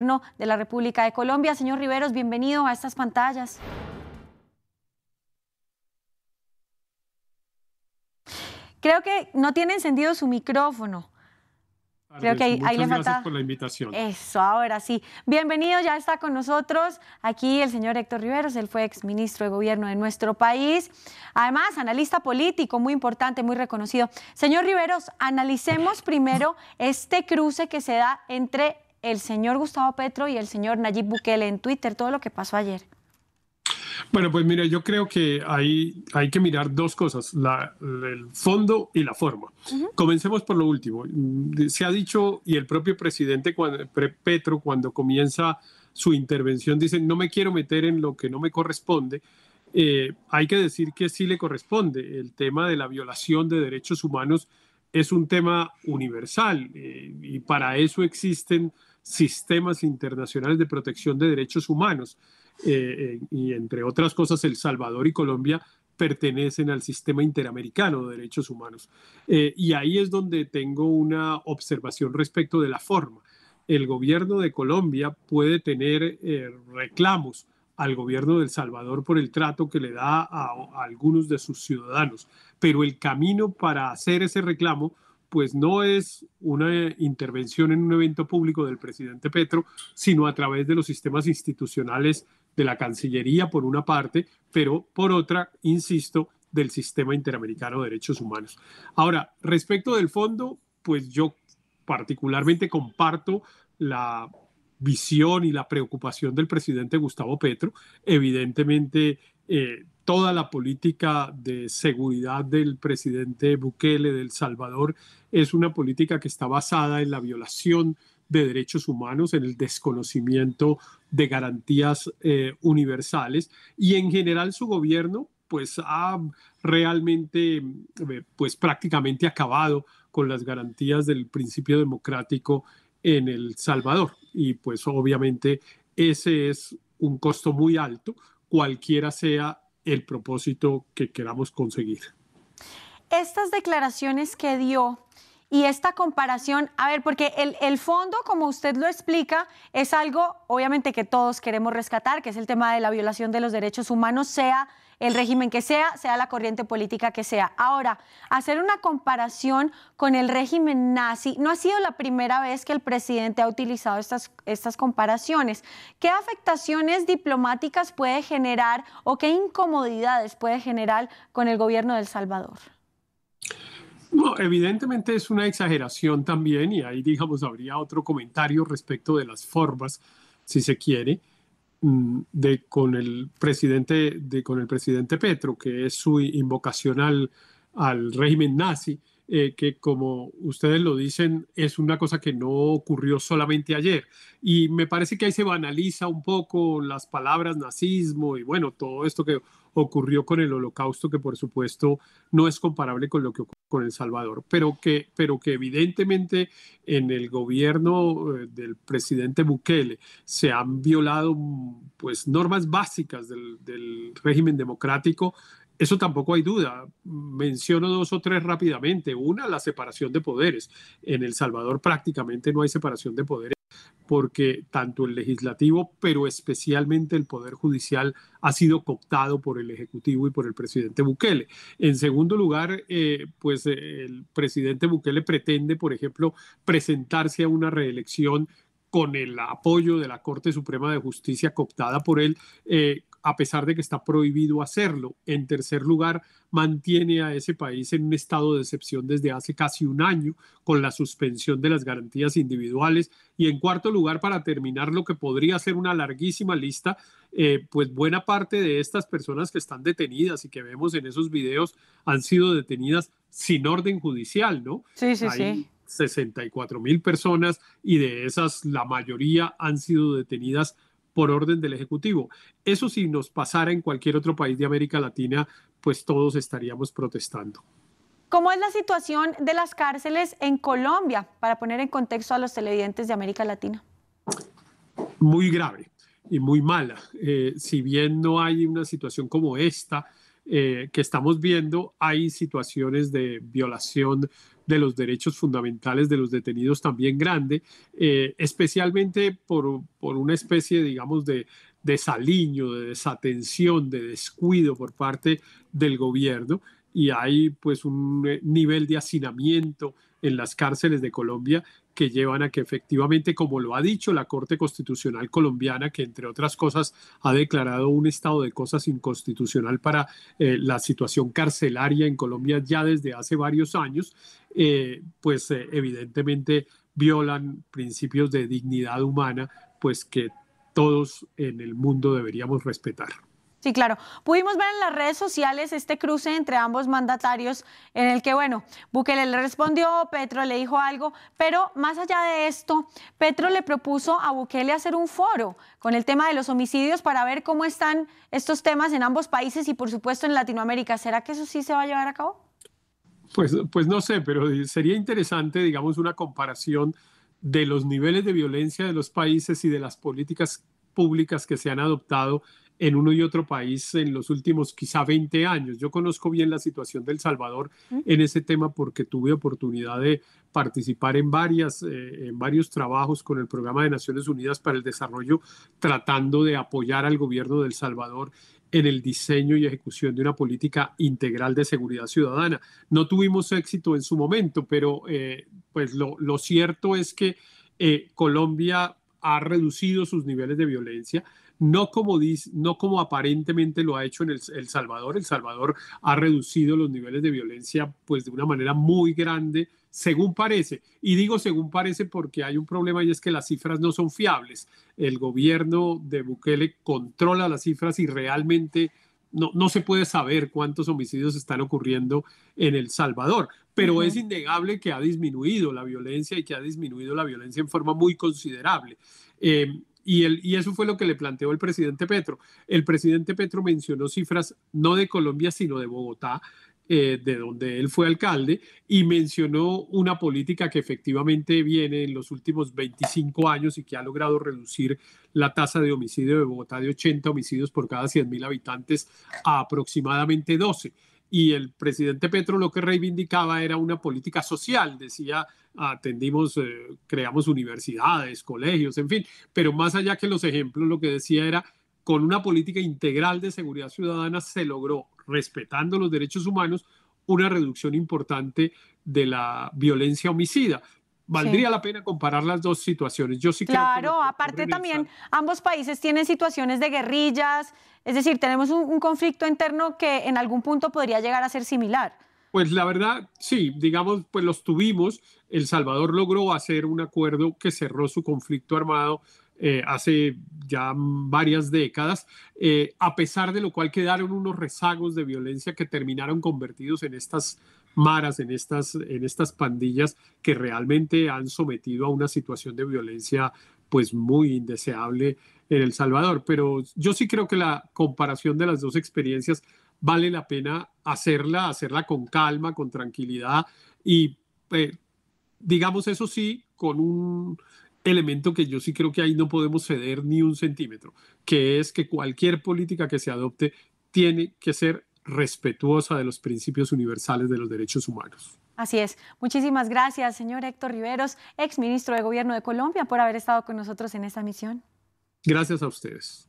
de la República de Colombia. Señor Riveros, bienvenido a estas pantallas. Creo que no tiene encendido su micrófono. Creo que ahí le falta. Gracias por la invitación. Eso, ahora sí. Bienvenido, ya está con nosotros aquí el señor Héctor Riveros, él fue exministro de Gobierno de nuestro país. Además, analista político muy importante, muy reconocido. Señor Riveros, analicemos primero este cruce que se da entre el señor Gustavo Petro y el señor Nayib Bukele en Twitter, todo lo que pasó ayer. Bueno, pues mira, yo creo que hay que mirar dos cosas, el fondo y la forma. Comencemos por lo último. Se ha dicho, y el propio presidente Petro, cuando comienza su intervención, dice, no me quiero meter en lo que no me corresponde. Hay que decir que sí le corresponde. El tema de la violación de derechos humanos es un tema universal y para eso existen sistemas internacionales de protección de derechos humanos. Y entre otras cosas, El Salvador y Colombia pertenecen al sistema interamericano de derechos humanos. Y ahí es donde tengo una observación respecto de la forma. El gobierno de Colombia puede tener reclamos al gobierno de El Salvador por el trato que le da a algunos de sus ciudadanos, pero el camino para hacer ese reclamo pues no es una intervención en un evento público del presidente Petro, sino a través de los sistemas institucionales de la Cancillería, por una parte, pero por otra, insisto, del Sistema Interamericano de Derechos Humanos. Ahora, respecto del fondo, pues yo particularmente comparto la visión y la preocupación del presidente Gustavo Petro. Evidentemente, toda la política de seguridad del presidente Bukele de El Salvador es una política que está basada en la violación de derechos humanos, en el desconocimiento de garantías universales, y en general su gobierno pues ha realmente pues prácticamente acabado con las garantías del principio democrático en El Salvador, y pues obviamente ese es un costo muy alto, cualquiera sea el propósito que queramos conseguir. Estas declaraciones que dio y esta comparación, a ver, porque el fondo, como usted lo explica, es algo obviamente que todos queremos rescatar, que es el tema de la violación de los derechos humanos, sea el régimen que sea la corriente política que sea. Ahora, hacer una comparación con el régimen nazi no ha sido la primera vez que el presidente ha utilizado estas comparaciones. ¿Qué afectaciones diplomáticas puede generar o qué incomodidades puede generar con el gobierno de El Salvador? No, evidentemente es una exageración también, y ahí, digamos, habría otro comentario respecto de las formas, si se quiere, con el presidente Petro, que es su invocación al régimen nazi, que como ustedes lo dicen, es una cosa que no ocurrió solamente ayer. Y me parece que ahí se banaliza un poco las palabras nazismo y bueno, todo esto que ocurrió con el Holocausto, que por supuesto no es comparable con lo que ocurrió con El Salvador, pero que evidentemente en el gobierno del presidente Bukele se han violado pues normas básicas del régimen democrático. Eso tampoco hay duda. Menciono dos o tres rápidamente. Una, la separación de poderes. En El Salvador prácticamente no hay separación de poderes porque tanto el legislativo, pero especialmente el poder judicial, ha sido cooptado por el ejecutivo y por el presidente Bukele. En segundo lugar, pues el presidente Bukele pretende, por ejemplo, presentarse a una reelección con el apoyo de la Corte Suprema de Justicia cooptada por él, a pesar de que está prohibido hacerlo. En tercer lugar, mantiene a ese país en un estado de excepción desde hace casi un año, con la suspensión de las garantías individuales. Y en cuarto lugar, para terminar lo que podría ser una larguísima lista, pues buena parte de estas personas que están detenidas y que vemos en esos videos han sido detenidas sin orden judicial, ¿no? Sí, sí, Hay sí. 64,000 personas y de esas la mayoría han sido detenidas por orden del Ejecutivo. Eso si nos pasara en cualquier otro país de América Latina, pues todos estaríamos protestando. ¿Cómo es la situación de las cárceles en Colombia, para poner en contexto a los televidentes de América Latina? Muy grave y muy mala. Si bien no hay una situación como esta que estamos viendo, hay situaciones de violación de los derechos fundamentales de los detenidos también grande, especialmente por una especie, digamos, de desaliño, de desatención, de descuido por parte del gobierno, y hay pues un nivel de hacinamiento en las cárceles de Colombia que llevan a que efectivamente, como lo ha dicho la Corte Constitucional colombiana, que entre otras cosas ha declarado un estado de cosas inconstitucional para la situación carcelaria en Colombia ya desde hace varios años, evidentemente violan principios de dignidad humana, pues que todos en el mundo deberíamos respetar. Sí, claro. Pudimos ver en las redes sociales este cruce entre ambos mandatarios en el que, bueno, Bukele le respondió, Petro le dijo algo, pero más allá de esto, Petro le propuso a Bukele hacer un foro con el tema de los homicidios para ver cómo están estos temas en ambos países y, por supuesto, en Latinoamérica. ¿Será que eso sí se va a llevar a cabo? Pues no sé, pero sería interesante, digamos, una comparación de los niveles de violencia de los países y de las políticas públicas que se han adoptado en uno y otro país en los últimos quizá 20 años. Yo conozco bien la situación de El Salvador en ese tema porque tuve oportunidad de participar en varios trabajos con el Programa de Naciones Unidas para el Desarrollo, tratando de apoyar al gobierno de El Salvador en el diseño y ejecución de una política integral de seguridad ciudadana. No tuvimos éxito en su momento, pero pues lo cierto es que Colombia ha reducido sus niveles de violencia, no como aparentemente lo ha hecho en El Salvador. El Salvador ha reducido los niveles de violencia pues de una manera muy grande, según parece. Y digo según parece porque hay un problema, y es que las cifras no son fiables. El gobierno de Bukele controla las cifras y realmente no se puede saber cuántos homicidios están ocurriendo en El Salvador, pero es innegable que ha disminuido la violencia y que ha disminuido la violencia en forma muy considerable. Y eso fue lo que le planteó el presidente Petro. El presidente Petro mencionó cifras no de Colombia, sino de Bogotá, de donde él fue alcalde, y mencionó una política que efectivamente viene en los últimos 25 años y que ha logrado reducir la tasa de homicidio de Bogotá de 80 homicidios por cada 100.000 habitantes a aproximadamente 12. Y el presidente Petro lo que reivindicaba era una política social, decía, atendimos, creamos universidades, colegios, en fin, pero más allá que los ejemplos, lo que decía era, con una política integral de seguridad ciudadana se logró, respetando los derechos humanos, una reducción importante de la violencia homicida. Valdría la pena comparar las dos situaciones. Yo sí creo que claro, aparte también ambos países tienen situaciones de guerrillas, es decir, tenemos un conflicto interno que en algún punto podría llegar a ser similar. Pues la verdad, sí, digamos, pues los tuvimos. El Salvador logró hacer un acuerdo que cerró su conflicto armado hace ya varias décadas, a pesar de lo cual quedaron unos rezagos de violencia que terminaron convertidos en estas maras, en estas pandillas que realmente han sometido a una situación de violencia pues muy indeseable en El Salvador. Pero yo sí creo que la comparación de las dos experiencias vale la pena hacerla con calma, con tranquilidad y digamos eso sí, con un elemento que yo sí creo que ahí no podemos ceder ni un centímetro, que es que cualquier política que se adopte tiene que ser respetuosa de los principios universales de los derechos humanos. Así es. Muchísimas gracias, señor Héctor Riveros, exministro de Gobierno de Colombia, por haber estado con nosotros en esta misión. Gracias a ustedes.